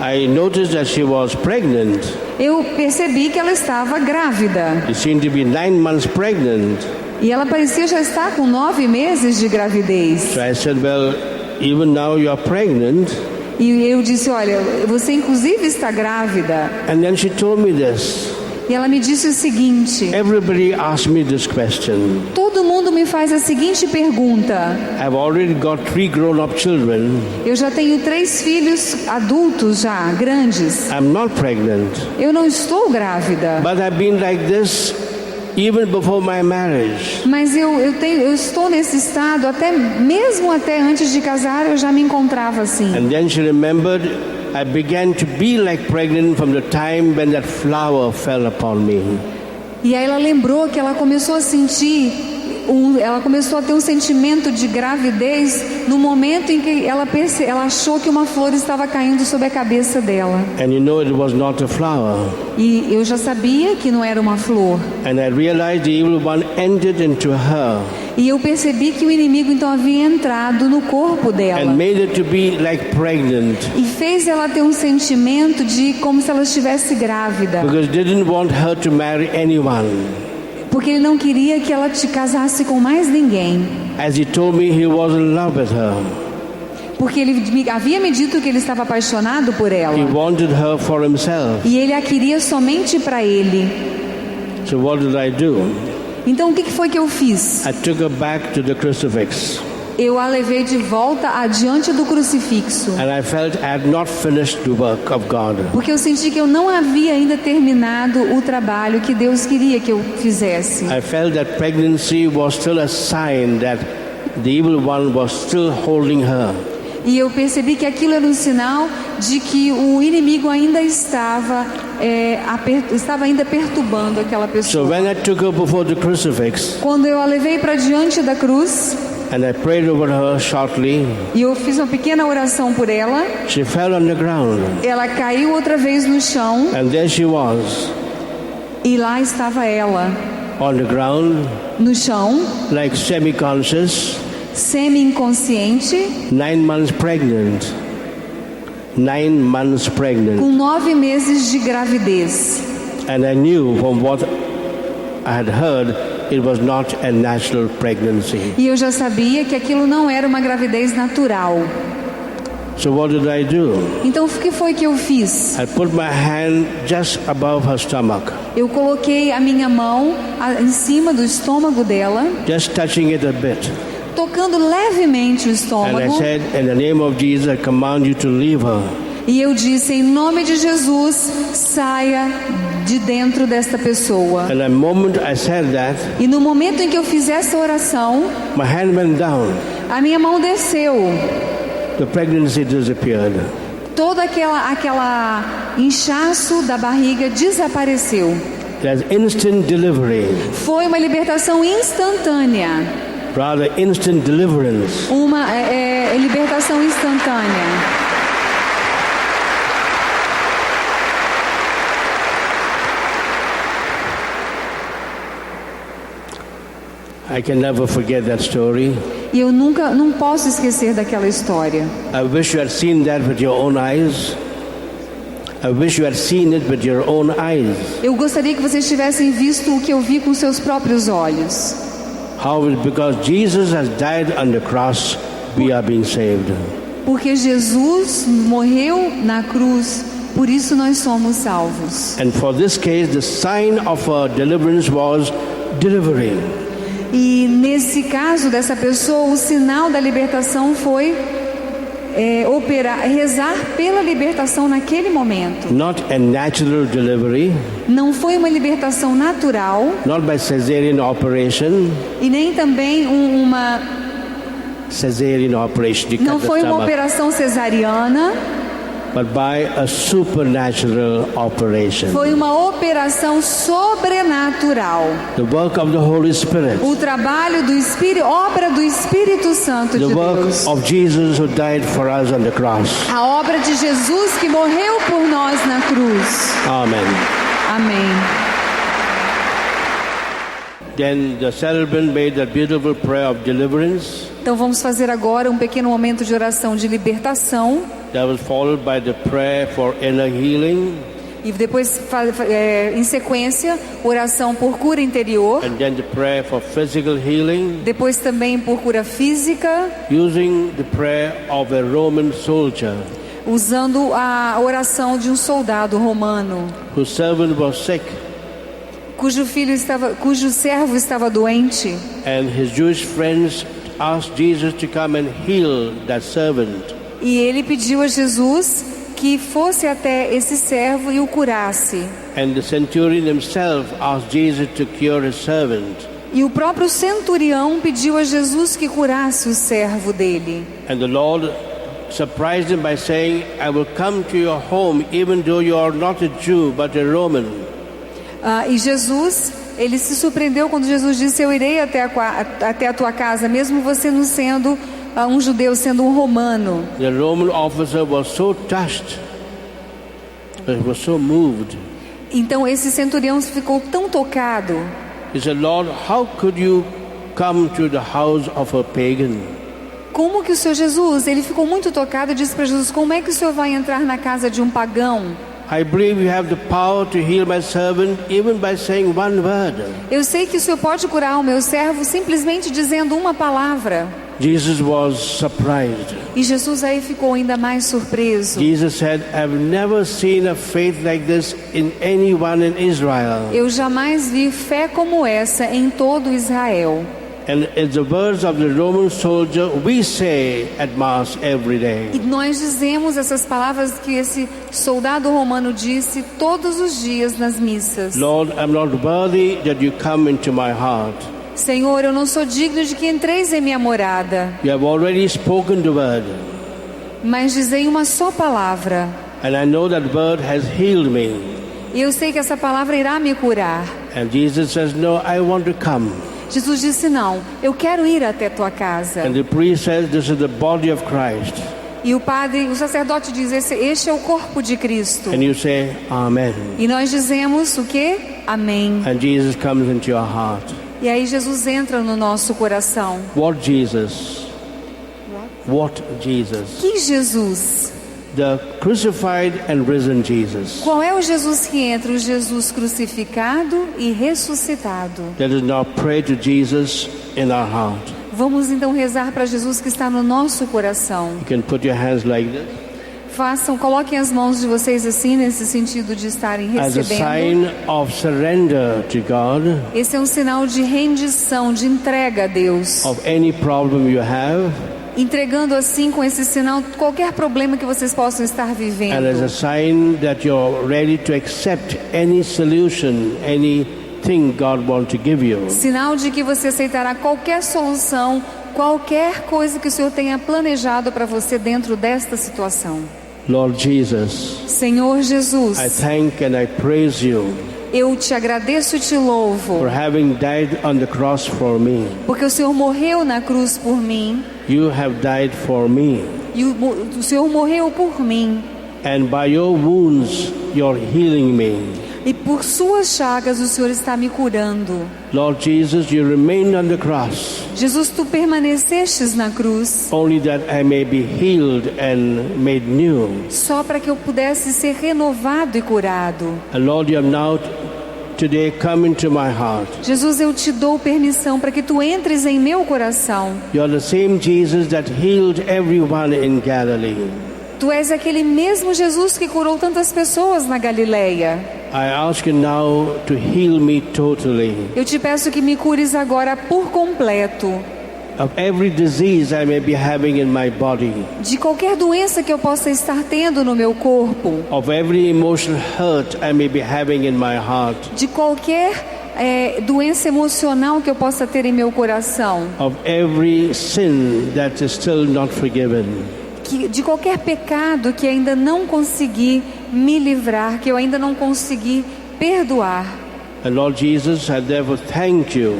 I noticed that she was pregnant. eu percebi que ela estava grávida. She seemed to be 9 months pregnant. E ela parecia já estar com 9 meses de gravidez. So I said, well, even now you are pregnant. E eu disse, olha, você inclusive está grávida. And then she told me this. E ela me disse o seguinte: Everybody asked me this question. todo mundo me faz a seguinte pergunta. I've already got 3 grown-up children. Eu já tenho 3 filhos adultos já, grandes. I'm not pregnant. Eu não estou grávida. But I've been like this even before my marriage. Mas eu estou nesse estado mesmo até antes de casar, eu já me encontrava assim. And then she remembered, I began to be like pregnant from the time when that flower fell upon me. E aí ela lembrou que ela começou a sentir, ela começou a ter um sentimento de gravidez no momento em que ela achou que uma flor estava caindo sobre a cabeça dela. And you know it was not a flower. E eu já sabia que não era uma flor. And I realized the evil one entered into her E eu percebi que o inimigo então havia entrado no corpo dela. and made her to be like pregnant E fez ela ter um sentimento de como se ela estivesse grávida. because didn't want her to marry anyone. Porque ele não queria que ela te casasse com mais ninguém. As he told me, he was in love with her. Porque ele havia me dito que ele estava apaixonado por ela. He wanted her for himself. E ele a queria somente para ele. So what did I do? Então o que foi que eu fiz? I took her back to the crucifix. Eu a levei de volta adiante do crucifixo. And I felt I had not finished the work of God. Porque eu senti que eu não havia ainda terminado o trabalho que Deus queria que eu fizesse. I felt that pregnancy was still a sign that the evil one was still holding her. E eu percebi que aquilo era um sinal de que o inimigo ainda estava ainda perturbando aquela So pessoa. when I took her before the crucifix Quando eu a levei para diante da cruz and I prayed over her shortly, e eu fiz uma pequena oração por ela, she fell on the ground. ela caiu outra vez no chão And there she was, e lá estava ela, on the ground, no chão, like semi-conscious, semi-inconsciente, 9 months pregnant. 9 months pregnant. com 9 meses de gravidez. And I knew from what I had heard it was not a natural pregnancy. E eu já sabia que aquilo não era uma gravidez natural. So what did I do? Então o que foi que eu fiz? I put my hand just above her stomach, Eu coloquei a minha mão em cima do estômago dela, just touching it a bit. tocando levemente o And I estômago. said, in the name of Jesus, I command you to leave her. E eu disse, em nome de Jesus, saia de dentro desta pessoa. And the moment I said that, E no momento em que eu fiz essa oração, my hand went down. a minha mão desceu. The pregnancy disappeared. Todo aquela inchaço da barriga desapareceu. There's instant delivery, Foi uma libertação instantânea. rather instant deliverance. Uma libertação instantânea. I can never forget that story. E eu não posso esquecer daquela história. I wish you had seen that with your own eyes. I wish you had seen it with your own eyes. Eu gostaria que vocês tivessem visto o que eu vi com seus próprios olhos. Because Jesus has died on the cross, we are being saved. Porque Jesus morreu na cruz, por isso nós somos salvos. And for this case, the sign of our deliverance was delivering. E nesse caso dessa pessoa, o sinal da libertação foi rezar pela libertação naquele momento. Not a natural delivery, Não foi uma libertação natural not by cesarean operation. e nem também uma Cesarean operation, you não cut the foi uma stomach, operação cesariana, but by a supernatural operation. foi uma operação sobrenatural. The work of the Holy Spirit. O trabalho do Espírito, obra do Espírito Santo de The work Deus. of Jesus who died for us on the cross. A obra de Jesus que morreu por nós na cruz. Amen. Amém. Then the celebrant made that beautiful prayer of deliverance. Então vamos fazer agora um pequeno momento de oração de libertação. That was followed by the prayer for inner healing. E depois, em sequência, oração por cura interior. And then the prayer for physical healing. Depois também por cura física, Using the prayer of a Roman soldier usando a oração de um soldado romano, whose servant was sick. cujo servo estava doente. And his Jewish friends asked Jesus to come and heal that servant. E ele pediu a Jesus que fosse até esse servo e o curasse. And the centurion himself asked Jesus to cure his servant. E o próprio centurião pediu a Jesus que curasse o servo dele. And the Lord surprised him by saying, I will come to your home even though you are not a Jew but a Roman. E Jesus, ele se surpreendeu quando Jesus disse, eu irei até a tua casa, mesmo você não sendo um judeu, sendo um romano. The Roman officer was so touched, he was so moved. Então esse centurião ficou tão tocado. He said, Lord, how could you come to the house of a pagan? Como que o Senhor Jesus, ele ficou muito tocado e disse para Jesus, como é que o Senhor vai entrar na casa de um pagão? I believe you have the power to heal my servant even by saying one word. Eu sei que o Senhor pode curar o meu servo simplesmente dizendo uma palavra. Jesus was surprised. E Jesus aí ficou ainda mais surpreso. Jesus said, I've never seen a faith like this in anyone in Israel. Eu jamais vi fé como essa em todo Israel. And in the words of the Roman soldier, we say at Mass every day. E nós dizemos essas palavras que esse soldado romano disse todos os dias nas missas. Lord, I'm not worthy that you come into my heart. Senhor, eu não sou digno de que entreis em minha morada. You have already spoken the word. Mas dizei uma só palavra. And I know that word has healed me. E eu sei que essa palavra irá me curar. And Jesus says, no, I want to come. Jesus disse, não, eu quero ir até tua casa. And the priest says, this is the body of Christ. E o sacerdote diz, este é o corpo de Cristo. And you say, Amen. E nós dizemos o quê? Amém. And Jesus comes into your heart. E aí Jesus entra no nosso coração. What Jesus? What Jesus? Que Jesus? the crucified and risen Jesus. Qual é o Jesus que entra? O Jesus crucificado e ressuscitado. Let us now pray to Jesus in our heart. Vamos então rezar para Jesus que está no nosso coração. You can put your hands like this. Coloquem as mãos de vocês assim, nesse sentido de estarem As a recebendo. sign of surrender to God, Esse é um sinal de rendição, de entrega a Deus. of any problem you have, Entregando assim, com esse sinal, qualquer problema que vocês possam estar and as a vivendo. sign that you're ready to accept any solution, anything God wants to give you. Sinal de que você aceitará qualquer solução, qualquer coisa que o Senhor tenha planejado para você dentro desta situação. Lord Jesus, Senhor I Jesus, thank and I praise you eu te agradeço e te louvo, for having died on the cross for me. porque o Senhor morreu na cruz por mim, You have died for me, e o Senhor morreu por mim, and by your wounds you're healing me. e por suas chagas o Senhor está me curando. Lord Jesus, you remained on the cross Jesus, tu permanecestes na cruz, only that I may be healed and made new. só para que eu pudesse ser renovado e curado. And Lord, you have now today come into my heart. Jesus, eu te dou permissão para que tu entres em meu coração. You are the same Jesus that healed everyone in Galilee. Tu és aquele mesmo Jesus que curou tantas pessoas na Galileia. I ask you now to heal me totally Eu te peço que me cures agora por completo, of every disease I may be having in my body, de qualquer doença que eu possa estar tendo no meu corpo, of every emotional hurt I may be having in my heart, de qualquer doença emocional que eu possa ter em meu coração, of every sin that is still not forgiven. de qualquer pecado que ainda não consegui me livrar, que eu ainda não consegui perdoar. And Lord Jesus, I therefore thank you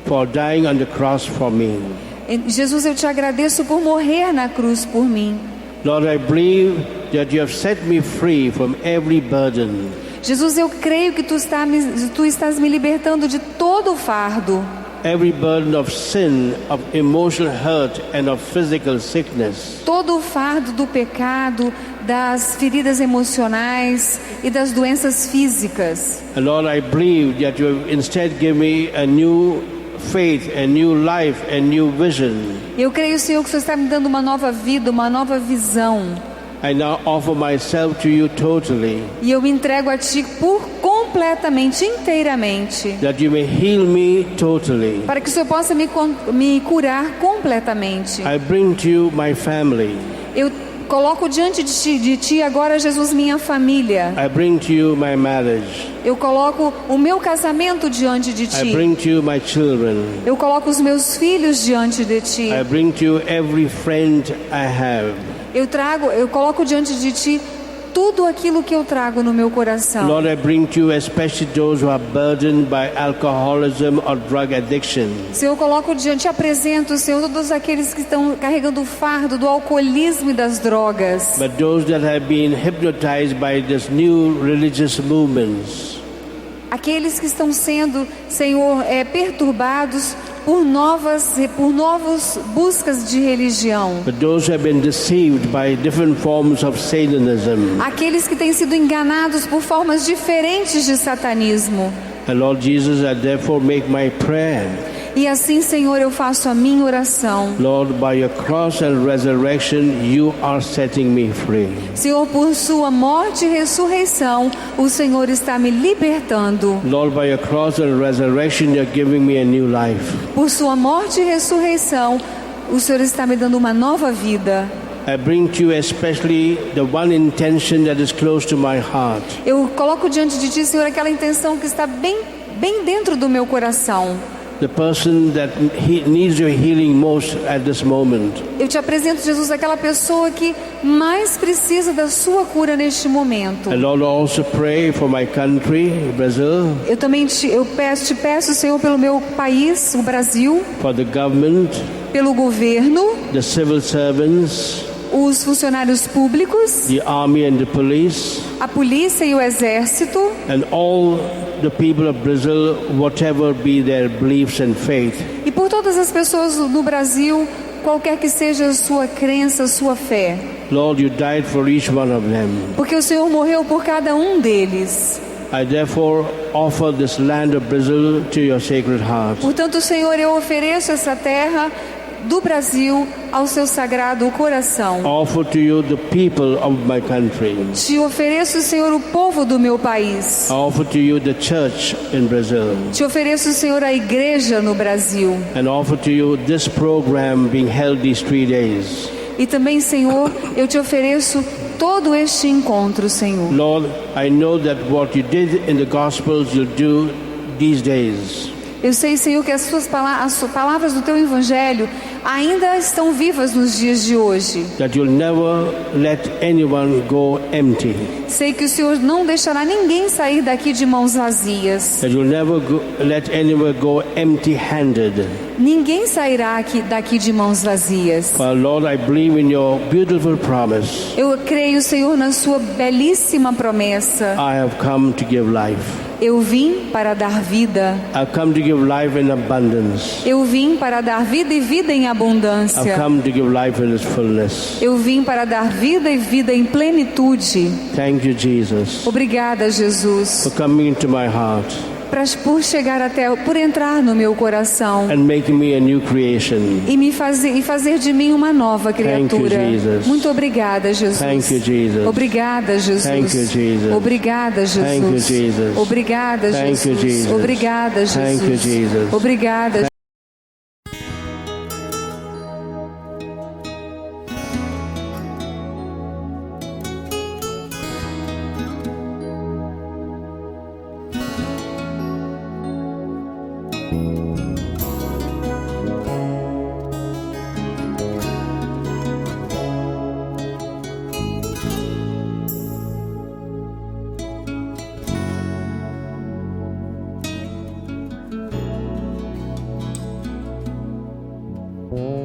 for dying on the cross for me. Jesus, eu te agradeço por morrer na cruz por mim. Lord, I believe that you have set me free from every burden. Jesus, eu creio que tu estás me libertando de todo o fardo. Every burden of sin, of emotional hurt and of physical sickness. Todo o fardo do pecado, das feridas emocionais e das doenças físicas. And Lord, I believe that you have instead given me a new faith, a new life, a new vision. Eu creio, Senhor, que o Senhor está me dando uma nova vida, uma nova visão. I now offer myself to you totally, E eu me entrego a Ti completamente, inteiramente. that you may heal me totally. Para que o Senhor possa me curar completamente. I bring to you my family. Eu coloco diante de ti agora, Jesus, minha família. I bring to you my marriage. Eu coloco o meu casamento diante de I ti. bring to you my children. Eu coloco os meus filhos diante de ti. I bring to you every friend I have. Eu coloco diante de ti tudo aquilo que eu trago no meu coração. Lord, I bring to you especially those who are burdened by alcoholism or drug addiction. Senhor, eu coloco te apresento, Senhor, todos aqueles que estão carregando o fardo do alcoolismo e das drogas. But those that have been hypnotized by this new religious movements. Aqueles que estão sendo, Senhor, perturbados por novas buscas de religião. But those who have been deceived by different forms of Satanism. Aqueles que têm sido enganados por formas diferentes de satanismo. And Lord Jesus, I therefore make my prayer. E assim, Senhor, eu faço a minha oração. Lord, by your cross and resurrection, you are setting me free. Senhor, por sua morte e ressurreição, o Senhor está me libertando. Lord, by your cross and resurrection, you're giving me a new life. Por sua morte e ressurreição, o Senhor está me dando uma nova vida. I bring to you especially the one intention that is close to my heart. Eu coloco diante de ti, Senhor, aquela intenção que está bem dentro do meu coração. The person that needs your healing most at this moment. Eu te apresento, Jesus, aquela pessoa que mais precisa da sua cura neste momento. And Lord, I also pray for my country, Brazil. Eu também te peço, Senhor, pelo meu país, o Brasil, For the government, pelo governo, the civil servants, os funcionários públicos, the army and the police, a polícia e o exército, and all the people of Brazil, whatever be their beliefs and faith. e por todas as pessoas no Brasil, qualquer que seja a sua crença, a sua fé. Lord, you died for each one of them. porque o Senhor morreu por cada um deles. I therefore offer this land of Brazil to your sacred heart. Portanto, Senhor, eu ofereço essa terra do Brasil ao seu sagrado coração. Offer to you the people of my country. Te ofereço, Senhor, o povo do meu país. I offer to you the church in Brazil. Te ofereço, Senhor, a igreja no Brasil. And offer to you this program being held these 3 days. E também, Senhor, eu te ofereço todo este encontro, Senhor. Lord, I know that what you did in the Gospels you'll do these days. Eu sei, Senhor, que as palavras do teu evangelho ainda estão vivas nos dias de hoje. That you'll never let anyone go empty. Sei que o Senhor não deixará ninguém sair daqui de mãos vazias. That you'll never let anyone go empty-handed. Ninguém sairá daqui de mãos vazias. But Lord, I believe in your beautiful promise. Eu creio, Senhor, na sua belíssima promessa. I have come to give life. Eu vim para dar vida. I've come to give life in abundance. Eu vim para dar vida e vida em I've abundância. come to give life in its fullness. Eu vim para dar vida e vida em plenitude. Thank you, Jesus, Obrigada, Jesus, for coming into my heart por chegar por entrar no meu coração and making me a new creation. e fazer de mim uma nova criatura. Jesus. Muito obrigada, Jesus. Thank you, Jesus. Obrigada, Jesus. Thank you, Jesus. Obrigada, Jesus. Thank you, Jesus. Obrigada, Thank you, Jesus. Jesus. Obrigada, Jesus. Thank you, Jesus. Obrigada. Oh.